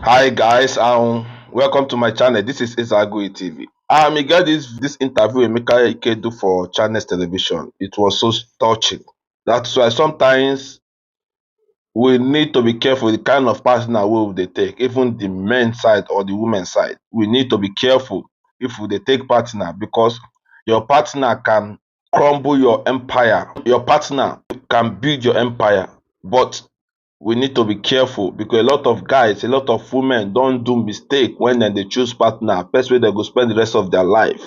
Hi guys, welcome to my channel. This is Emeka TV. I got this interview Emeka Ike do for Channels Television. It was so touching. That's why sometimes we need to be careful the kind of partner we they take, even the men's side or the women's side. We need to be careful if we they take partner because your partner can crumble your empire. Your partner can build your empire, but we need to be careful because a lot of guys, a lot of women don't do mistake when they choose partner. Best way they go spend the rest of their life.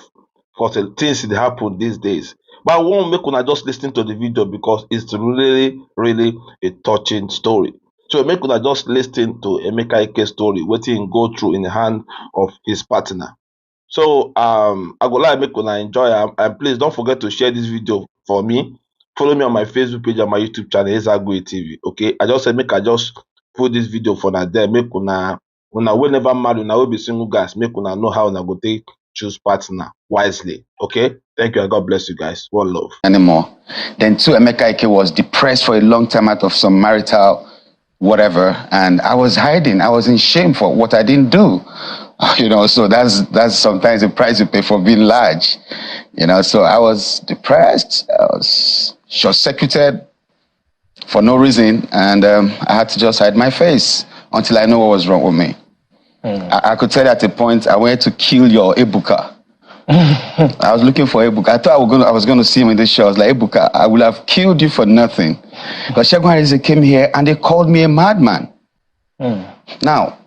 Because things they happen these days. But I won't make una just listen to the video because it's really a touching story. So make una just listen to Emeka Ike's story, what he go through in the hand of his partner. So I go like make una enjoy and please don't forget to share this video for me. Follow me on my Facebook page and my YouTube channel, Emeka TV. Okay, I just said make I just put this video for now there. Make una will never marry, una will be single guys. Make una know how una go take choose partner wisely. Okay, thank you and God bless you guys. One love. Anymore. Then too, Emeka Ike was depressed for a long time out of some marital whatever, and I was hiding. I was in shame for what I didn't do. So that's sometimes the price you pay for being large. So I was depressed. I was short-circuited for no reason, and I had to just hide my face until I know what was wrong with me. I could tell you at a point I wanted to kill your Ebuka. I was looking for Ebuka. I thought I was going to see him in this show. I was like, Ebuka, I would have killed you for nothing. But Segun Harize came here and they called me a madman. Now,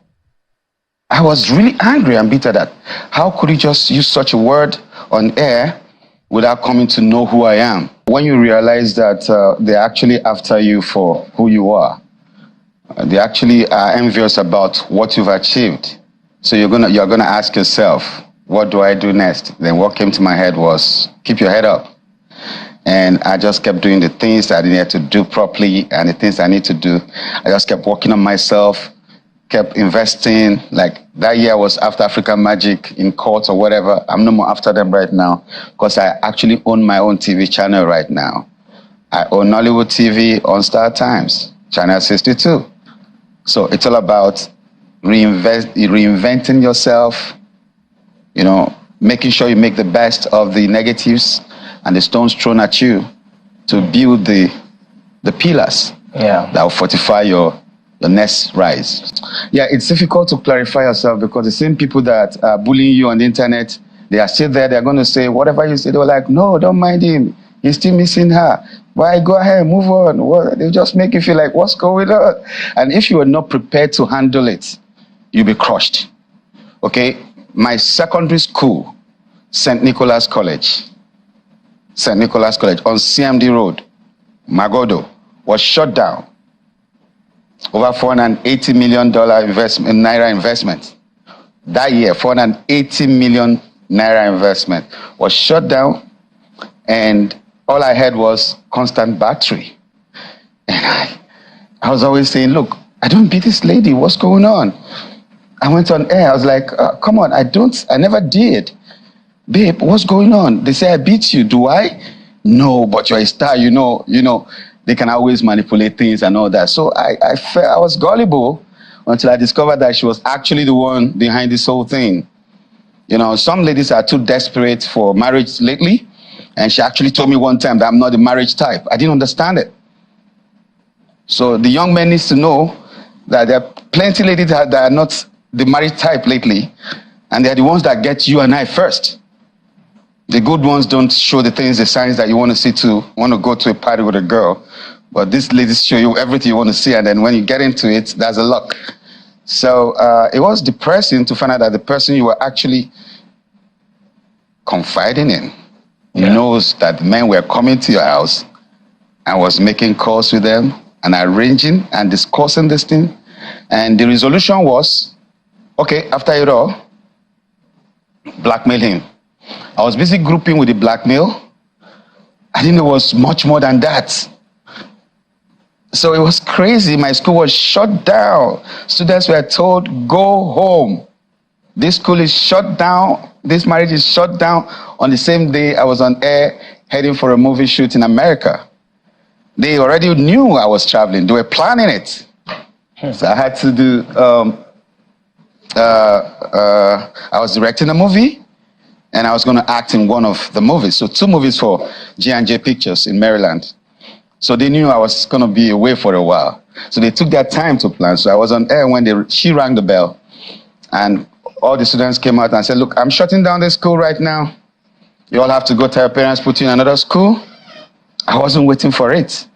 I was really angry and bitter that how could you just use such a word on air without coming to know who I am? When you realize that they're actually after you for who you are, they actually are envious about what you've achieved. So you're gonna ask yourself, what do I do next? Then what came to my head was, keep your head up. And I just kept doing the things that I needed to do properly and the things I need to do. I just kept working on myself, kept investing. Like that year was after African Magic in court or whatever. I'm no more after them right now because I actually own my own TV channel right now. I own Nollywood TV on Star Times, Channel 62. So it's all about reinventing yourself, making sure you make the best of the negatives and the stones thrown at you to build the pillars that will fortify your next rise. Yeah, it's difficult to clarify yourself because the same people that are bullying you on the internet, they are still there. They're going to say, whatever you say, they were like, no, don't mind him. He's still missing her. Why? Go ahead, move on. They just make you feel like, what's going on? And if you are not prepared to handle it, you'll be crushed. Okay? My secondary school, St. Nicholas College on CMD Road, Magodo, was shut down. Over $480 million naira investment. That year, 480 million naira investment was shut down, and all I had was constant battery. And I was always saying, look, I don't beat this lady. What's going on? I went on air. I was like, come on, I never did. Babe, what's going on? They say I beat you. Do I? No, but you're a star, they can always manipulate things and all that. So I was gullible until I discovered that she was actually the one behind this whole thing. Some ladies are too desperate for marriage lately. And she actually told me one time that I'm not the marriage type. I didn't understand it. So the young men needs to know that there are plenty of ladies that are not the marriage type lately. And they're the ones that get you and I first. The good ones don't show the things, the signs that you want to go to a party with a girl. But these ladies show you everything you want to see. And then when you get into it, that's a luck. So it was depressing to find out that the person you were actually confiding in knows that men were coming to your house and was making calls with them and arranging and discussing this thing. And the resolution was, okay, after it all, blackmail him. I was busy grouping with the blackmail. I didn't know it was much more than that. So it was crazy. My school was shut down. Students were told, go home. This school is shut down. This marriage is shut down. On the same day, I was on air heading for a movie shoot in America. They already knew I was traveling. They were planning it. So I had to do I was directing a movie, and I was going to act in one of the movies. So 2 movies for J&J Pictures in Maryland. So they knew I was going to be away for a while. So they took their time to plan. So I was on air when she rang the bell, and all the students came out and said, look, I'm shutting down this school right now. You all have to go tell your parents, put you in another school. I wasn't waiting for it.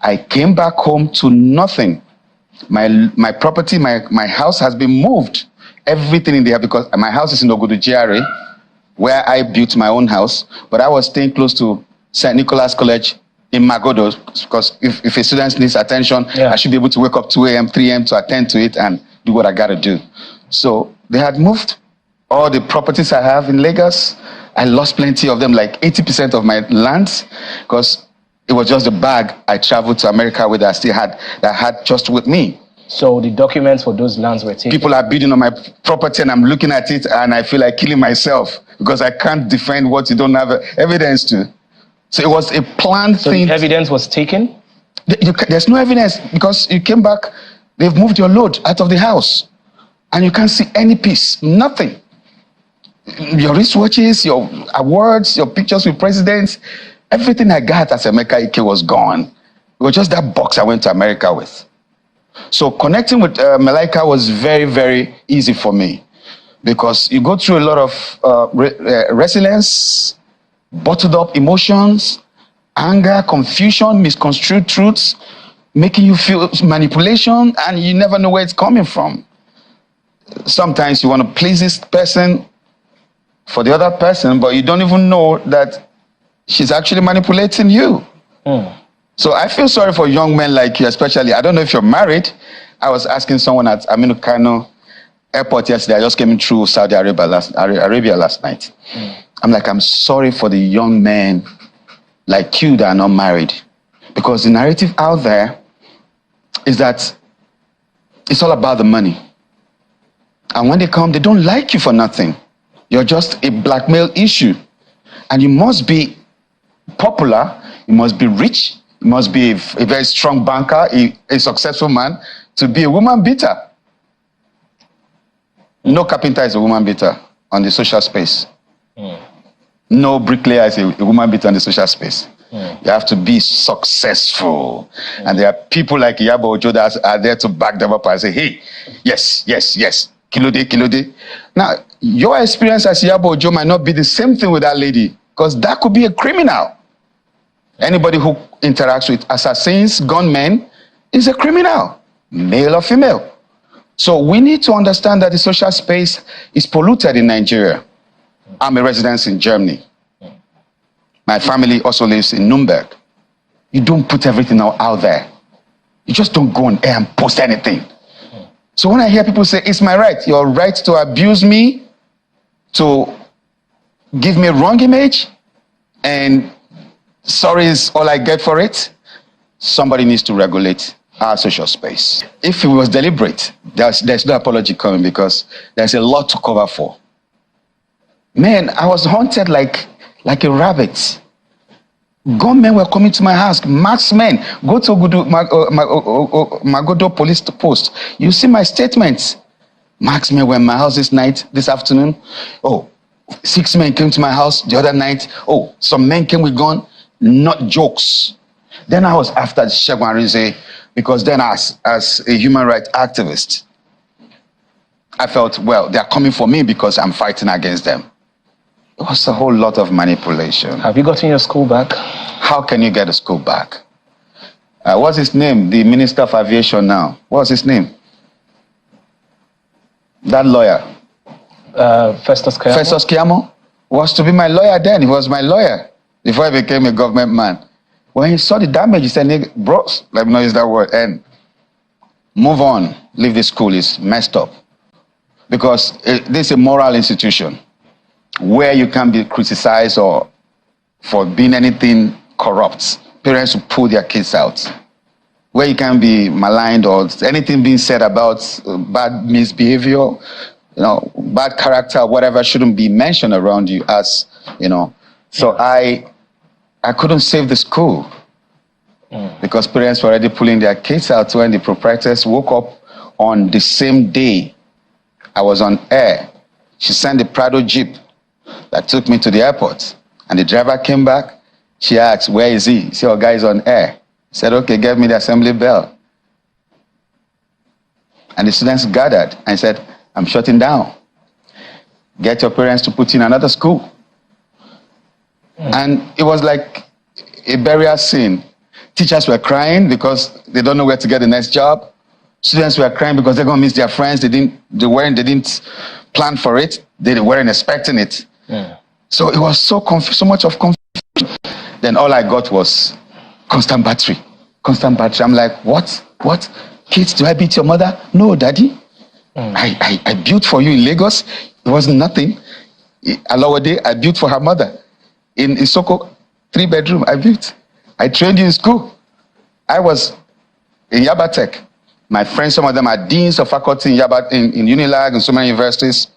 I came back home to nothing. My property, my house has been moved. Everything in there, because my house is in Ogudu GRA, where I built my own house, but I was staying close to St. Nicholas College in Magodo, because if a student needs attention, I should be able to wake up 2 a.m., 3 a.m. to attend to it and do what I got to do. So they had moved all the properties I have in Lagos. I lost plenty of them, like 80% of my lands, because it was just the bag I traveled to America with that I had just with me. So the documents for those lands were taken? People are bidding on my property, and I'm looking at it and I feel like killing myself because I can't defend what you don't have evidence to. So it was a planned thing. So the evidence was taken? There's no evidence because you came back, they've moved your load out of the house and you can't see any piece, nothing. Your wristwatches, your awards, your pictures with presidents, everything I got as Emeka Ike was gone. It was just that box I went to America with. So connecting with Malaika was very, very easy for me because you go through a lot of resilience, bottled up emotions, anger, confusion, misconstrued truths, making you feel manipulation, and you never know where it's coming from. Sometimes you want to please this person for the other person, but you don't even know that she's actually manipulating you. So I feel sorry for young men like you, especially. I don't know if you're married. I was asking someone at Aminu Kano airport yesterday. I just came through Saudi Arabia last night. I'm like, I'm sorry for the young men like you that are not married. Because the narrative out there is that it's all about the money. And when they come, they don't like you for nothing. You're just a blackmail issue. And you must be popular, you must be rich, you must be a very strong banker, a successful man, to be a woman beater. No carpenter is a woman beater on the social space. No bricklayer is a woman beater on the social space. You have to be successful. And there are people like Iyabo Ojo that are there to back them up and say, hey, yes, yes, yes, Kilode, Kilode. Now, your experience as Iyabo Ojo might not be the same thing with that lady, because that could be a criminal. Anybody who interacts with assassins, gunmen, is a criminal, male or female. So we need to understand that the social space is polluted in Nigeria. I'm a resident in Germany. My family also lives in Nuremberg. You don't put everything out there. You just don't go on air and post anything. So when I hear people say, it's my right, your right to abuse me, to give me a wrong image, and sorry is all I get for it, somebody needs to regulate our social space. If it was deliberate, there's no apology coming because there's a lot to cover for. Man, I was haunted like a rabbit. Gunmen were coming to my house, marksmen. Go to Magodo police post. You see my statements. Marksmen were in my house this afternoon. Oh, 6 men came to my house the other night. Oh, some men came with gun. Not jokes. Then I was after Segun Arinze because then as a human rights activist, I felt, well, they're coming for me because I'm fighting against them. It was a whole lot of manipulation. Have you gotten your school back? How can you get a school back? What's his name? The Minister of Aviation now. What's his name? That lawyer. Festus Keyamo. Festus Keyamo was to be my lawyer then. He was my lawyer before I became a government man. When he saw the damage, he said, bro, let me know use that word, and move on. Leave the school. It's messed up. Because this is a moral institution where you can be criticized or for being anything corrupt. Parents will pull their kids out. Where you can be maligned or anything being said about bad misbehavior, bad character, whatever shouldn't be mentioned around you as, So I couldn't save the school because parents were already pulling their kids out when the proprietors woke up on the same day I was on air. She sent the Prado Jeep that took me to the airport. And the driver came back. She asked, where is he? He said, our guy is on air. I said, okay, get me the assembly bell. And the students gathered and said, I'm shutting down. Get your parents to put you in another school. And it was like a burial scene. Teachers were crying because they don't know where to get the next job. Students were crying because they're going to miss their friends. They didn't plan for it. They weren't expecting it. So it was so much of confusion. Then all I got was constant battery. Constant battery. I'm like, what? Kids, do I beat your mother? No, daddy. I built for you in Lagos. It wasn't nothing. Alawade, I built for her mother. In Isoko, 3-bedroom, I built. I trained you in school. I was in Yabatech. My friends, some of them are deans of faculty in Unilag and so many universities.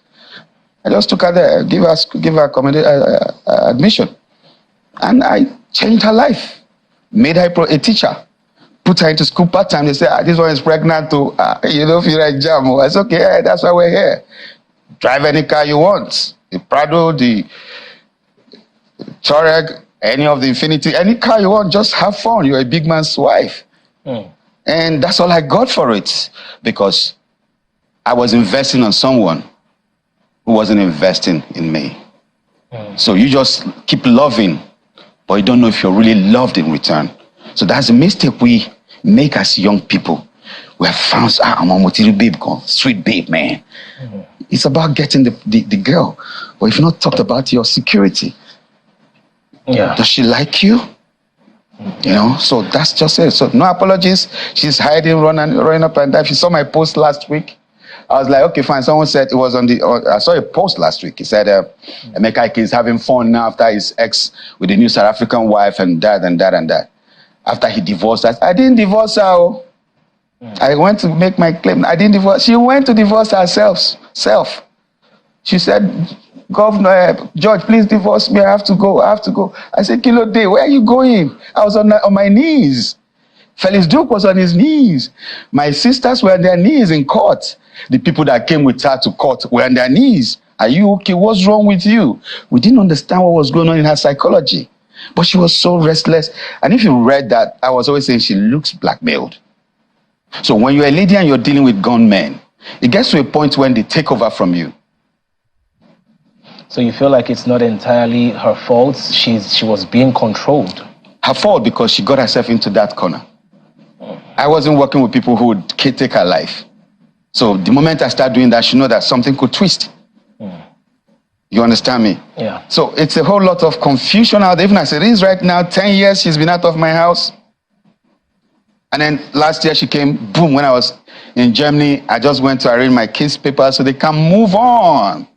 I just took her there, give her admission. And I changed her life. Made her a teacher. Put her into school part-time. They said, this one is pregnant too. You don't feel like jam. I said, okay, that's why we're here. Drive any car you want. The Prado, the Touareg, any of the Infinity, any car you want, just have fun. You're a big man's wife. And that's all I got for it. Because I was investing on someone who wasn't investing in me. So you just keep loving, but you don't know if you're really loved in return. So that's a mistake we make as young people. We have found, I'm a Motiru babe, sweet babe, man. It's about getting the girl. But if not talked about your security, does she like you? You know, so that's just it. So no apologies. She's hiding, running up and down. She saw my post last week. I was like, okay, fine. Someone said it was I saw a post last week. He said, Emeka Ike is having fun now after his ex with a new South African wife and that and that and that. After he divorced us. I didn't divorce her. I went to make my claim. I didn't divorce. She went to divorce herself. She said, Governor, George, please divorce me. I have to go. I said, Kilo Day, where are you going? I was on my knees. Felix Duke was on his knees. My sisters were on their knees in court. The people that came with her to court were on their knees. Are you okay? What's wrong with you? We didn't understand what was going on in her psychology. But she was so restless. And if you read that, I was always saying she looks blackmailed. So when you're a lady and you're dealing with gunmen, it gets to a point when they take over from you. So you feel like it's not entirely her fault? She was being controlled. Her fault because she got herself into that corner. I wasn't working with people who would take her life. So the moment I start doing that, she know that something could twist. You understand me? Yeah. So it's a whole lot of confusion out there. Even as it is right now, 10 years she's been out of my house. And then last year she came, boom, when I was in Germany, I just went to arrange my kids' papers so they can move on.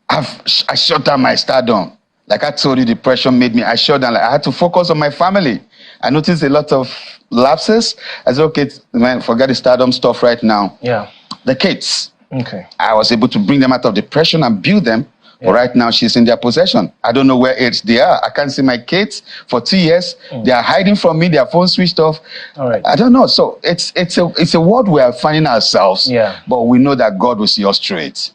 I shut down my stardom. Like I told you, depression made me, I shut down. Like I had to focus on my family. I noticed a lot of lapses. I said, okay, man, forget the stardom stuff right now. Yeah. The kids. Okay. I was able to bring them out of depression and build them. Yeah. But right now she's in their possession. I don't know where else they are. I can't see my kids for 2 years. They are hiding from me. Their phone switched off. All right. I don't know. So it's a world we are finding ourselves. Yeah. But we know that God will see us through it.